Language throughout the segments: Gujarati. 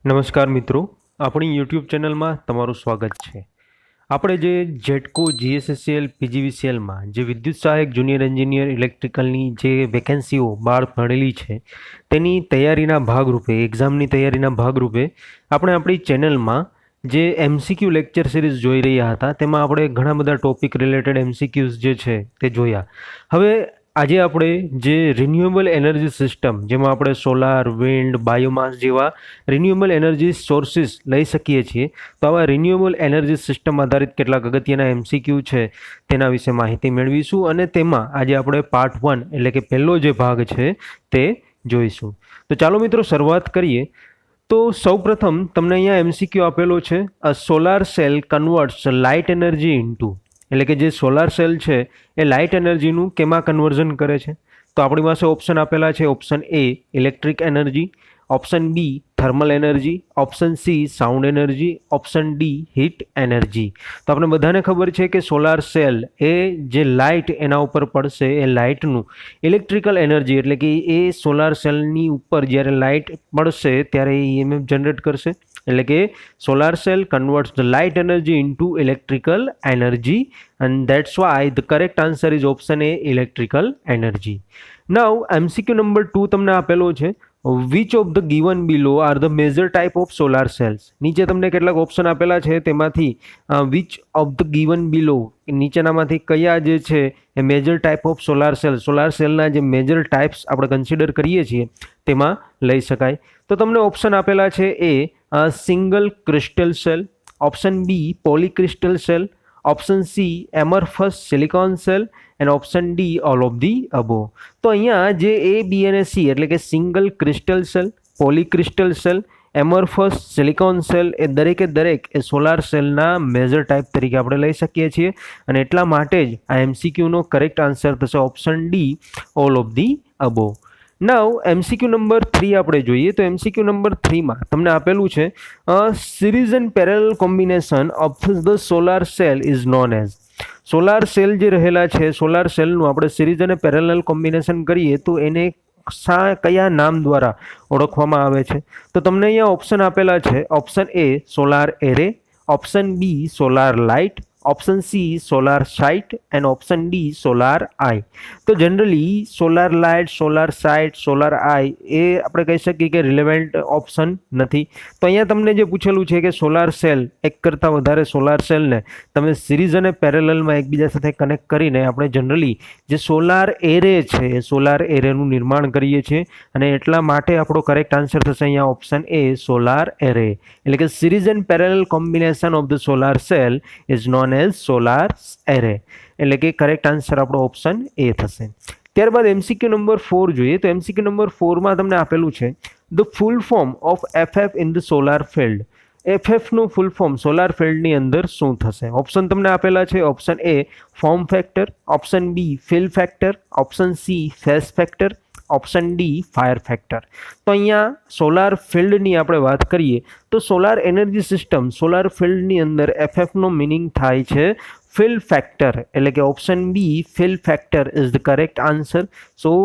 નમસ્કાર મિત્રો, આપણી યુટ્યુબ ચેનલમાં તમારું સ્વાગત છે। આપણે જે જેટકો જીએસએસસીએલ પીજીવીસીએલમાં જે વિદ્યુત સહાયક જુનિયર એન્જિનિયર ઇલેક્ટ્રિકલની જે વેકેન્સીઓ બહાર પડેલી છે તેની તૈયારીના ભાગરૂપે, એક્ઝામની તૈયારીના ભાગરૂપે આપણે આપણી ચેનલમાં જે એમસીક્યુ લેક્ચર સિરીઝ જોઈ રહ્યા હતા તેમાં આપણે ઘણા બધા ટોપિક રિલેટેડ એમસીક્યુઝ જે છે તે જોયા। હવે આજે આપણે જે રિન્યુએબલ એનર્જી સિસ્ટમ, જેમાં આપણે સોલાર, વિન્ડ, બાયોમાસ જેવા રિન્યુએબલ એનર્જી સોર્સિસ લઈ શકીએ છીએ, તો આવા રિન્યુએબલ એનર્જી સિસ્ટમ આધારિત કેટલાક અગત્યના એમસીક્યુ છે તેના વિશે માહિતી મેળવીશું અને તેમાં આજે આપણે પાર્ટ 1 એટલે કે પહેલો જે ભાગ છે તે જોઈશું। તો ચાલો મિત્રો શરૂઆત કરીએ। તો સૌપ્રથમ તમને અહીંયા એમસીક્યુ આપેલો છે, a solar cell converts light energy into, એટલે કે જે સોલાર સેલ છે એ લાઇટ એનર્જીનું કેમાં કન્વર્ઝન કરે છે? તો આપણી પાસે ઓપ્શન આપેલા છે, option A electric energy, option B thermal energy, option C sound energy, option D heat energy. તો આપણે બધાને ખબર છે કે સોલાર સેલ એ જે લાઇટ એના ઉપર પડશે એ લાઇટનું ઇલેક્ટ્રિકલ એનર્જી, એટલે કે એ સોલાર સેલની ઉપર જ્યારે લાઇટ પડશે ત્યારે એ ઈએમએફ જનરેટ કરશે, એટલે કે solar cell converts the light energy into electrical energy and that's why the correct answer is option A electrical energy. Now MCQ number 2 તમને આપેલો છે, which of the given below are the major type of solar cells? નીચે તમને કેટલાક ઓપ્શન આપેલા છે તેમાંથી which of the given below, નીચેનામાંથી કયા જે છે એ મેજર ટાઈપ ઓફ સોલાર સેલના જે મેજર ટાઈપ્સ આપણે કન્સિડર કરીએ છીએ તેમાં લઈ શકાય। તો તમને ઓપ્શન આપેલા છે, A single crystal cell, option B polycrystal cell, option C amorphous silicon cell and option D all of the above. તો અહીંયા જે એ બી અને સી એટલે કે single crystal cell, polycrystal cell, amorphous silicon cell એ દરેક એ સોલાર સેલના મેજર ટાઈપ તરીકે આપણે લઈ શકીએ છીએ અને એટલા માટે જ આ એમસીક્યુનો કરેક્ટ આન્સર થશે option D all of the અબો। Now MCQ number 3 આપણે જોઈએ। તો એમસીક્યુ નંબર 3માં તમને આપેલું છે, series and parallel combination of the solar cell is known as. Solar cell જે રહેલા છે, સોલાર સેલનું આપણે સિરીઝ અને પેરેલલ કોમ્બિનેશન કરીએ તો એને કયા નામ દ્વારા ઓળખવામાં આવે છે? તો તમને અહીંયા ઓપ્શન આપેલા છે, option A solar array, option B solar light, option C solar site and option D solar eye. તો generally solar light, solar site, solar eye એ આપણે કહી શકીએ કે રિલેવન્ટ ઓપ્શન નથી। તો અહીંયા તમને જે પૂછેલું છે કે સોલાર સેલ, એક કરતાં વધારે સોલાર સેલને તમે સિરીઝ અને પેરેલલમાં એકબીજા સાથે કનેક્ટ કરીને આપણે જનરલી જે સોલાર એરે છે એ સોલાર એરેનું નિર્માણ કરીએ છીએ અને એટલા માટે આપણો કરેક્ટ આન્સર થશે અહીંયા ઓપ્શન એ સોલાર એરે, એટલે કે series and parallel combination of the solar cell is known as solar array, એટલે કે કરેક્ટ આન્સર આપણો ઓપ્શન એ થશે। ત્યારબાદ એમસીક્યુ નંબર 4 જોઈએ। તો એમસીક્યુ નંબર 4માં તમને આપેલું છે, the full form of FF in the solar field. એફએફનું ફૂલ ફોર્મ સોલાર ફિલ્ડની અંદર શું થશે? ઓપ્શન તમને આપેલા છે, option A form factor, option B fill factor, option C phase factor, option D fire factor. તો અહીંયા સોલાર ફિલ્ડની આપણે વાત કરીએ તો સોલાર એનર્જી સિસ્ટમ, સોલાર ફિલ્ડની અંદર એફએફનો મિનિંગ થાય છે ફિલ ફેક્ટર, એટલે કે option B fill factor is the correct answer. So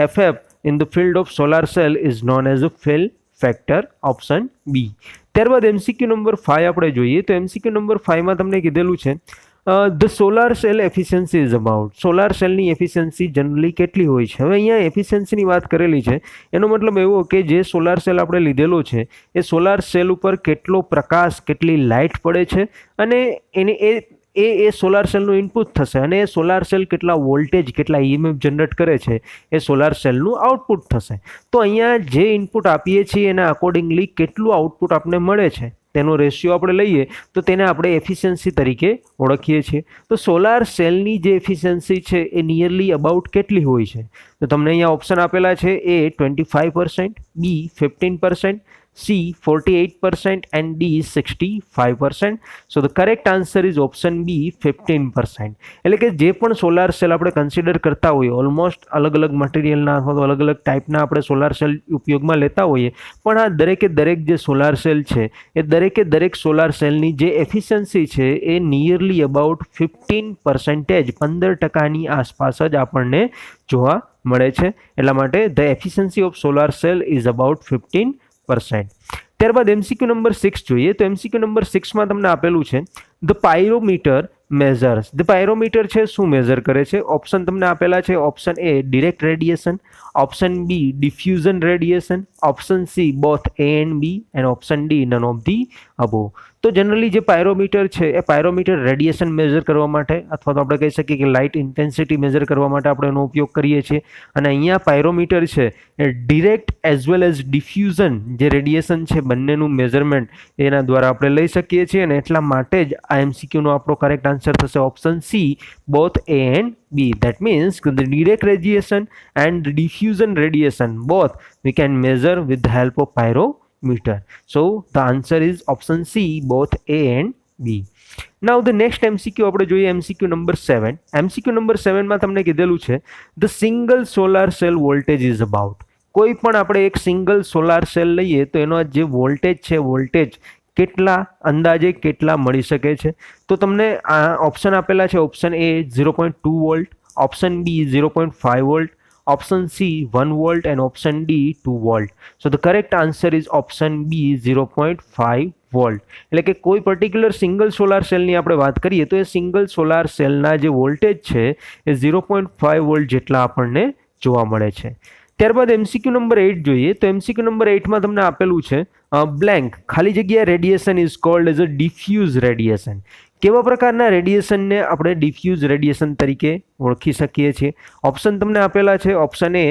FF in the field of solar cell is known as a fill factor, option B. ત્યારબાદ એમસીક્યુ નંબર 5 આપણે જોઈએ। તો એમસીક્યુ નંબર 5માં તમને કીધેલું છે, the solar cell efficiency is about. Solar સેલની એફિશિયન્સી જનરલી કેટલી હોય છે? હવે અહીંયા એફિશિયન્સીની વાત કરેલી છે, એનો મતલબ એવો કે જે સોલાર સેલ આપણે લીધેલો છે એ સોલાર સેલ ઉપર કેટલો પ્રકાશ, કેટલી લાઇટ પડે છે અને એને એ સોલાર સેલનું ઇનપુટ થશે અને એ સોલાર સેલ કેટલા વોલ્ટેજ, કેટલા ઈએમએફ જનરેટ કરે છે એ સોલાર સેલનું આઉટપુટ થશે। તો અહીંયા જે ઇનપુટ આપીએ છીએ એના અકોર્ડિંગલી કેટલું આઉટપુટ આપણને મળે છે તેનો રેશિયો આપણે લઈએ તો તેને આપણે એફિશિયન્સી તરીકે ઓળખીએ છીએ। તો સોલાર સેલની જે એફિશિયન્સી છે એ નિયરલી અબાઉટ કેટલી હોય છે? તો તમને અહીંયા ઓપ્શન આપેલા છે, એ 25%, બી 15%, C 48% and D 65%. So the correct answer is option B 15%. એટલે કે જે પણ સોલાર સેલ આપણે કન્સિડર કરતા હોઈએ, ઓલમોસ્ટ અલગ અલગ મટીરિયલના અથવા તો અલગ અલગ ટાઈપના આપણે સોલાર સેલ ઉપયોગમાં લેતા હોઈએ, પણ આ દરેક જે સોલાર સેલ છે એ દરેક સોલાર સેલની જે એફિશિયન્સી છે એ નિયરલી અબાઉટ 15%, 15%ની આસપાસ જ આપણને જોવા મળે છે। એટલા માટે the efficiency of solar cell is about 15%। ત્યારબાદ MCQ નંબર 6 જોઈએ તો MCQ નંબર 6 માં તમને આપેલું છે the pyrometer measures. The pyrometer છે શું મેઝર કરે છે? ઓપ્શન તમને આપેલા છે. Option A direct radiation, option B diffusion radiation, option C both A and B and option D none of the above. તો જનરલી જે પાયરોમીટર છે એ પાયરોમીટર રેડિયેશન મેઝર કરવા માટે અથવા તો આપણે કહી શકીએ કે લાઇટ ઇન્ટેન્સિટી મેઝર કરવા માટે આપણે એનો ઉપયોગ કરીએ છીએ. અને અહીંયા પાયરોમીટર છે એ direct as well as diffusion જે રેડિયેશન છે બંનેનું મેઝરમેન્ટ એના દ્વારા આપણે લઈ શકીએ છીએ. અને એટલા માટે જ આ MCQનો આપણો કરેક્ટ આન્સર થશે option C both A and B. That means the direct radiation and diffusion radiation both we can measure with the help of pyrometer. So the answer is option C both A and B. Now the next MCQ આપણે જોઈએ MCQ નંબર 7. MCQ નંબર 7 માં તમને કીધેલું છે the single solar cell voltage is about. કોઈ પણ આપણે એક સિંગલ સોલાર સેલ લઈએ તો એનો જે વોલ્ટેજ છે વોલ્ટેજ કેટલા અંદાજે કેટલા મળી શકે છે? તો તમને આ ઓપ્શન આપેલા છે. Option A 0.2 volt, option B 0.5 volt, option C 1 volt and option D 2 volt. So the correct answer is option B 0.5 volt. એટલે કે કોઈ પર્ટિક્યુલર સિંગલ સોલાર સેલની આપણે વાત કરીએ તો એ સિંગલ સોલાર સેલના જે વોલ્ટેજ છે એ 0.5 વોલ્ટ જેટલા આપણને જોવા મળે છે. ત્યારબાદ MCQ નંબર 8 જોઈએ તો MCQ નંબર 8 માં તમને આપેલું છે બ્લેન્ક ખાલી જગ્યા radiation is called as a diffuse radiation. કેવા પ્રકારના રેડિયેશનને આપણે ડિફ્યુઝ રેડિયેશન તરીકે ઓળખી શકીએ છીએ? ઓપ્શન તમને આપેલા છે. Option A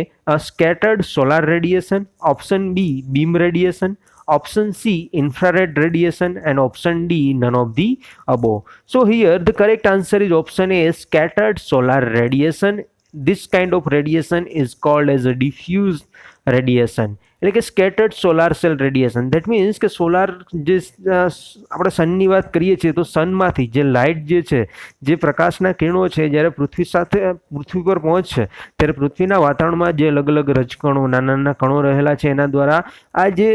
scattered solar radiation, option B beam radiation, option C infrared radiation and option D none of the above. So here the correct answer is option A scattered solar radiation. This kind of radiation is called as a diffuse radiation. એટલે કે scattered solar cell radiation. That means કે સોલાર જે આપણે સનની વાત કરીએ છીએ તો સનમાંથી જે લાઇટ જે છે જે પ્રકાશના કિરણો છે જ્યારે પૃથ્વી પર પહોંચશે ત્યારે પૃથ્વીના વાતાવરણમાં જે અલગ અલગ રજકણો નાના નાના કણો રહેલા છે એના દ્વારા આ જે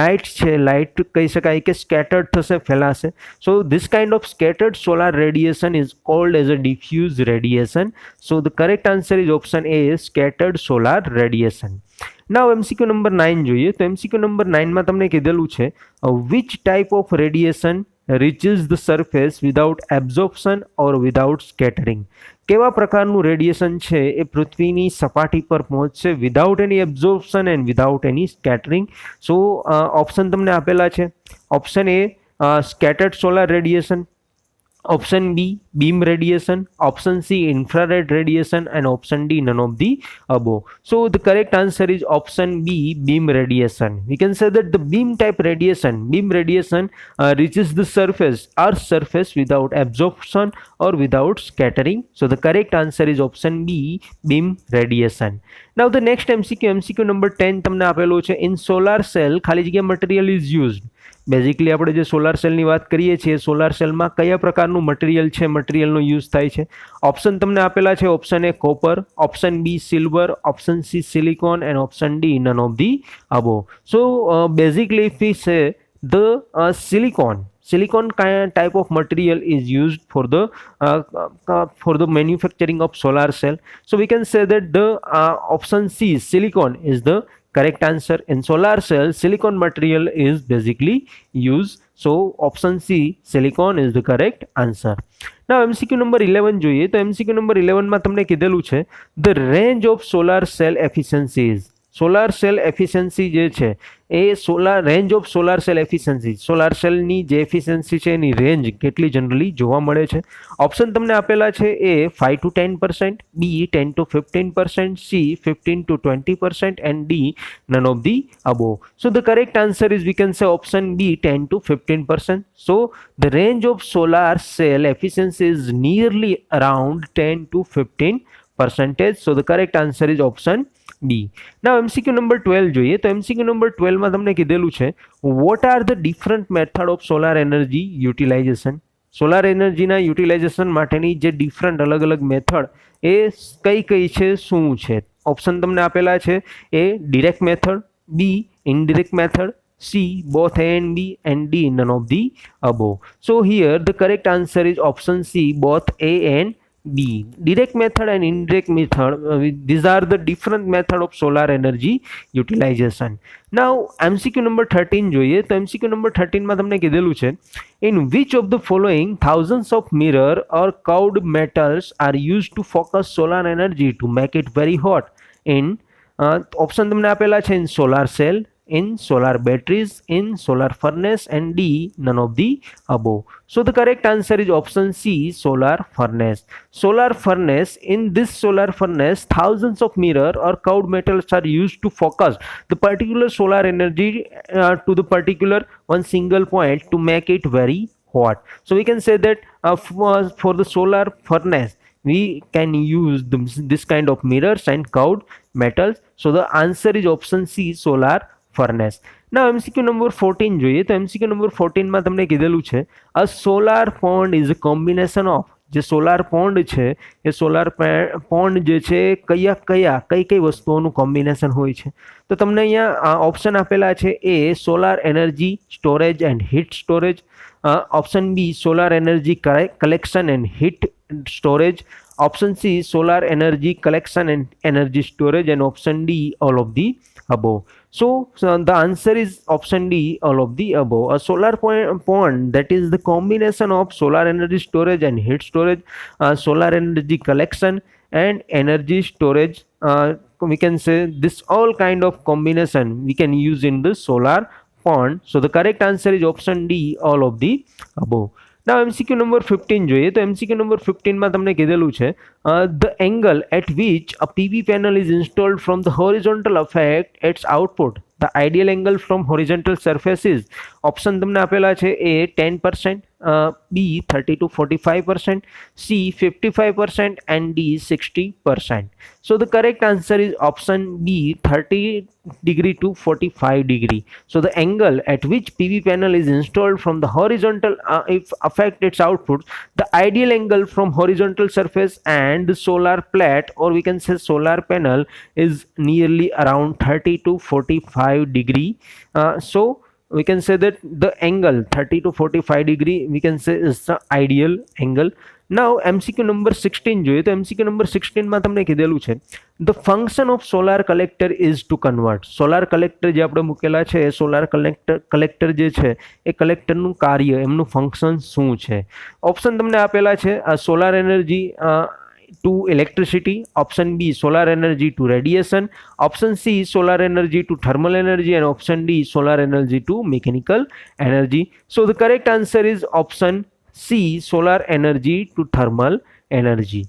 લાઇટ છે લાઇટ કહી શકાય કે સ્કેટર્ડ થશે ફેલાશે. So this kind of scattered solar radiation is called as a diffuse radiation. So the correct answer is option A scattered solar radiation. Now MCQ number 9 જોઈએ તો MCQ નંબર 9 માં તમને કીધેલું છે which type of radiation reaches the surface without absorption or without scattering. કેવા પ્રકારનું રેડિયેશન છે એ પૃથ્વીની સપાટી પર પહોંચશે without any absorption and without any scattering. So option તમને આપેલા છે. Option A scattered solar radiation, option B beam radiation, option C infrared radiation and option D none of the above. So the correct answer is option B beam radiation. We can say that the beam radiation reaches the earth's surface without absorption or without scattering. So the correct answer is option B beam radiation. Now the next MCQ number 10 તમને આપેલો છે in solar cell ખાલી જગ્યા material is used. બેઝિકલી આપણે જે સોલાર સેલની વાત કરીએ છીએ સોલાર સેલમાં કયા પ્રકારનું મટીરિયલ છે મટીરિયલનો યુઝ થાય છે? ઓપ્શન તમને આપેલા છે. Option A copper, option B silver, option C silicon and option D none of the above. So basically if we say the silicon type of material is used for the manufacturing of solar cell. So we can say that the option C silicon is the correct answer. In solar cell silicon material is basically used. So option C silicon is the correct answer. Now MCQ number 11 જોઈએ તો MCQ number 11 માં તમને કીધેલું છે the range of solar cell efficiency is. Solar cell efficiency જે છે એ range of solar cell efficiency solar સેલની જે એફિશિયન્સી છે એની રેન્જ કેટલી જનરલી જોવા મળે છે? ઓપ્શન તમને આપેલા છે. A 5 to 10%, B 10 to 15%, C 15 to 20% and D none of the above. So the correct answer is we can say option B 10 to 15%. So the range of solar cell efficiency is nearly around 10 to 15%. So the correct answer is option B. Now MCQ number 12 જોઈએ તો MCQ number 12 માં તમને કીધેલું છે what are the different method of solar energy utilization. Solar એનર્જીના યુટિલાઇઝેશન માટેની જે ડિફરન્ટ અલગ અલગ મેથડ એ કઈ છે શું છે? ઓપ્શન તમને આપેલા છે. એ direct method, B indirect method, C both A and B and D none of the above. So here the correct answer is option C both A and B. Direct method and indirect method. These are the different method of solar energy utilization. Now MCQ number 13 જોઈએ તો MCQ number 13 માં તમને કીધેલું છે in which of the following thousands of mirror or curved metals are used to focus solar energy to make it very hot? In option તમને આપેલા છે in solar cell, in solar batteries, in solar furnace, and D, none of the above. So the correct answer is option C, solar furnace. Solar furnace, in this solar furnace thousands of mirror or curved metals are used to focus the particular solar energy to the particular one single point to make it very hot. So we can say that for the solar furnace we can use this kind of mirrors and curved metals. So the answer is option C, solar furnace. Now MCQ number 14 જોઈએ તો MCQ number 14 માં તમને કીધેલું છે a solar pond is a combination of, જે સોલાર પોન્ડ છે એ સોલાર પોન્ડ જે છે કઈ વસ્તુઓનું કોમ્બિનેશન હોય છે તો તમને અહીંયા ઓપ્શન આપેલા છે A solar energy storage and heat storage, option B solar energy collection and heat storage, option C solar energy collection and energy storage, and option D all of the above. So the answer is option D, all of the above. A solar pond, that is the combination of solar energy storage and heat storage, solar energy collection and energy storage. We can say this all kind of combination we can use in the solar pond. So the correct answer is option D, all of the above. Now MCQ number 15 જોઈએ તો MCQ number 15 માં તમને કીધેલું છે the angle at which a PV panel is installed from the horizontal affect its output. The ideal angle from horizontal surface is, option તમને આપેલા છે A 10%, B 30 to 45%, C 55%, and D 60%. So the correct answer is option B, 30 degree to 45 degree. So the angle at which PV panel is installed from the horizontal if affect its output, the ideal angle from horizontal surface and the solar plate, or we can say solar panel, is nearly around 30 to 45 degree. So we can say that the angle 30 to 45 degree we can say is the ideal angle. Now MCQ number 16 જોઈએ તો MCQ number 16 માં તમને કીધેલું છે the function of solar collector is to convert. Solar collector જે આપણે મૂકેલા છે એ સોલાર કલેક્ટર જે છે એ કલેક્ટરનું કાર્ય, એમનું ફંક્શન શું છે? ઓપ્શન તમને આપેલા છે solar energy to electricity, option B solar energy to radiation, option C solar energy to thermal energy, and option D solar energy to mechanical energy. So the correct answer is option C solar energy to thermal energy.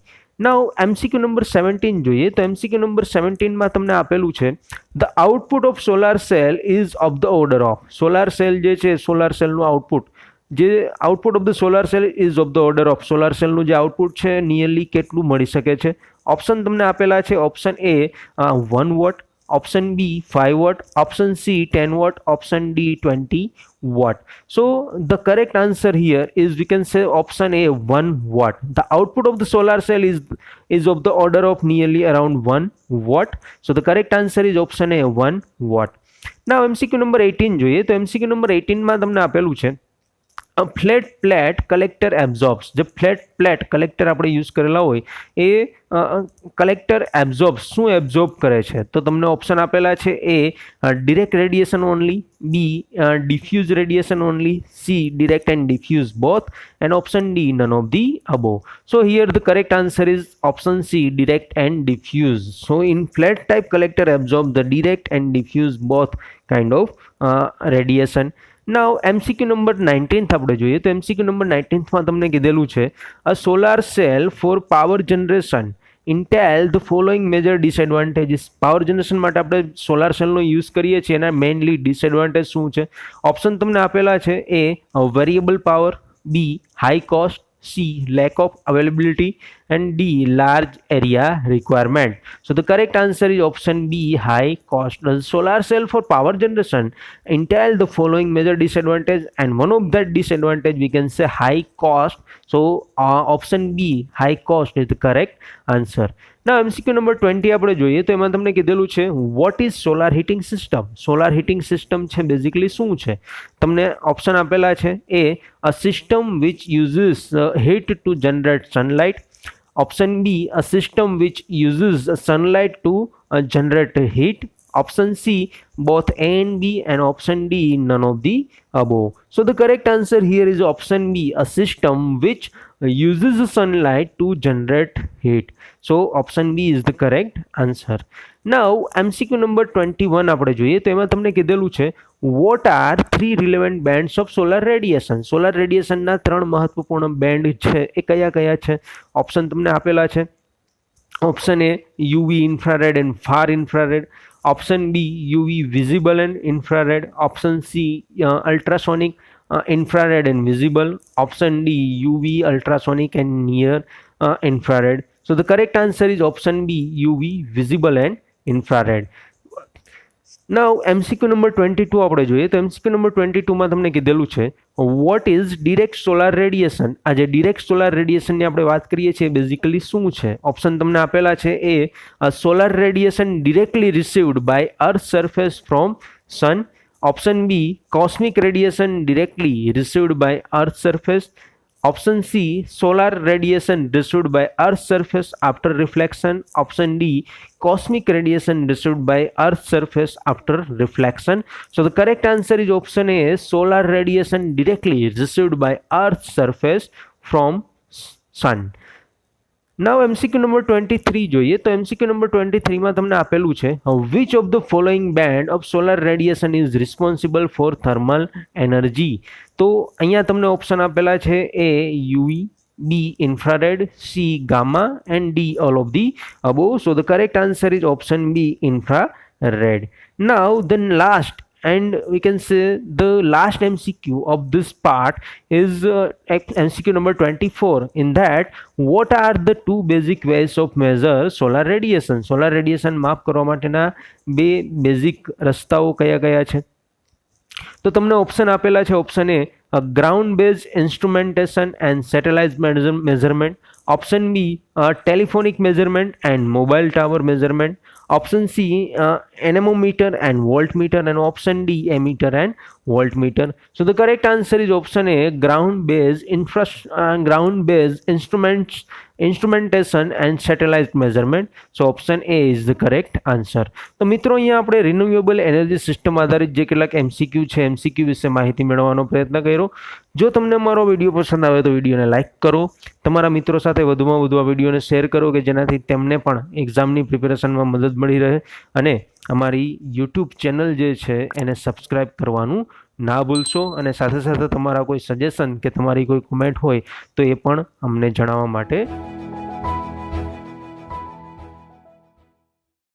Now MCQ number 17 જોઈએ તો MCQ number 17 માં તમને આપેલું છે the output of solar cell is of the order of. solar cell જે છે solar cell નું output, જે output of the solar cell ease of the order of. Solar સેલનું જે આઉટપુટ છે નિયરલી કેટલું મળી શકે છે? ઓપ્શન તમને આપેલા છે option A 1 watt, option B 5 watt, option C 10 watt, option D 20 watt. So the correct answer here is we can say option A 1 watt. The output of the solar cell is of the order of nearly around 1 watt. So the correct answer is option A 1 watt. Now MCQ number 18 જોઈએ તો MCQ number 18 માં તમને આપેલું છે ફ્લેટ પ્લેટ કલેક્ટર એબ્ઝોર્બ્સ. જે ફ્લેટ પ્લેટ કલેક્ટર આપણે યુઝ કરેલા હોય એ કલેક્ટર એબ્ઝોર્બ્સ શું એબ્ઝોર્બ કરે છે? તો તમને ઓપ્શન આપેલા છે એ direct radiation only, B diffuse radiation only, C direct and diffuse both, and option D none of the above. So here the correct answer is option C direct and diffuse. So in flat type collector absorb the direct and diffuse both kind of radiation. Now MCQ number 19 આપણે જોઈએ તો MCQ નંબર 19 માં તમને કીધેલું છે a solar cell for power generation entail the following major disadvantages. Power generation માટે આપણે સોલાર સેલનો યુઝ કરીએ છીએ, એના મેઇનલી ડિસએડવાન્ટેજ શું છે? ઓપ્શન તમને આપેલા છે A variable power, B high cost, C lack of availability, and D large area requirement. So the correct answer is option B high cost. The solar cell for power generation entail the following major disadvantage, and one of that disadvantage we can say high cost. So option B high cost is the correct answer. Now MCQ number 20 આપણે જોઈએ તો એમાં તમને કીધેલું છે what is solar heating system. Solar heating system છે બેઝિકલી શું છે? તમને ઓપ્શન આપેલા છે એ a system which uses heat to generate sunlight, Option B, a system which uses sunlight to generate heat. Option C, both A and B, and option D, none of the above. So the correct answer here is option B, a system which uses sunlight to generate heat. So option B is the correct answer. Now MCQ number 21 આપણે જોઈએ તો એમાં તમને કીધેલું છે what are three relevant bands of solar radiation. Solar રેડિયેશનના ત્રણ મહત્વપૂર્ણ બેન્ડ છે એ કયા કયા છે? ઓપ્શન તમને આપેલા છે. Option A UV infrared and far infrared. Option B, UV visible and infrared. Option C, ultrasonic infrared and visible. Option D, UV ultrasonic and near infrared. So the correct answer is option B, UV visible and infrared. Now MCQ number 22 આપણે જોઈએ તો MCQ number 22 માં તમને કીધેલું છે what is direct solar radiation. આ જે direct solar radiation ની આપણે વાત કરીએ છીએ બેઝિકલી શું છે? ઓપ્શન તમને આપેલા છે એ solar radiation directly received by earth surface from sun. Option B, cosmic radiation directly received by earth surface. Option C, solar radiation received by earth surface after reflection. Option D, cosmic radiation received by earth surface after reflection. So the correct answer is option A, solar radiation directly received by earth surface from sun. Now MCQ number 23 જોઈએ તો MCQ number 23 માં તમને આપેલું છે which of the following band of solar radiation is responsible for thermal energy. તો અહીંયા તમને ઓપ્શન આપેલા છે A, UV, B, infrared, C, gamma, and D, all of the above. So the correct answer is option B, infrared. Now the last and we can say the last MCQ of this part is MCQ number 24. In that, what are the two basic ways of measure solar radiation? Solar radiation માપ કરવા માટેના બે બેઝિક રસ્તાઓ કયા કયા છે? તો તમને ઓપ્શન આપેલા છે. Option A ground base instrumentation and satellite measurement. Option B telephonic measurement and mobile tower measurement. Option C, anemometer and voltmeter, and option D, ammeter and voltmeter. So the correct answer is option A, ground-based instrumentation and satellite measurement. So option A is the correct answer. તો મિત્રો અહીંયા આપણે રિન્યુએબલ એનર્જી સિસ્ટમ આધારિત જે કેટલાક MCQ છે MCQ વિશે માહિતી મેળવવાનો પ્રયત્ન કર્યો. જો તમને મારો વિડીયો પસંદ આવે તો વિડીયોને લાઇક કરો, તમારા મિત્રો સાથે વધુમાં વધુ આ વિડીયોને શેર કરો કે જેનાથી તેમને પણ એક્ઝામની પ્રિપેરેશનમાં મદદ મળી રહે. અને અમારી યુટ્યુબ ચેનલ જે છે એને સબસ્ક્રાઈબ કરવાનું ના ભૂલશો. અને સાથે સાથે તમારા કોઈ સજેશન કે તમારી કોઈ કોમેન્ટ હોય તો એ પણ અમને જણાવવા માટે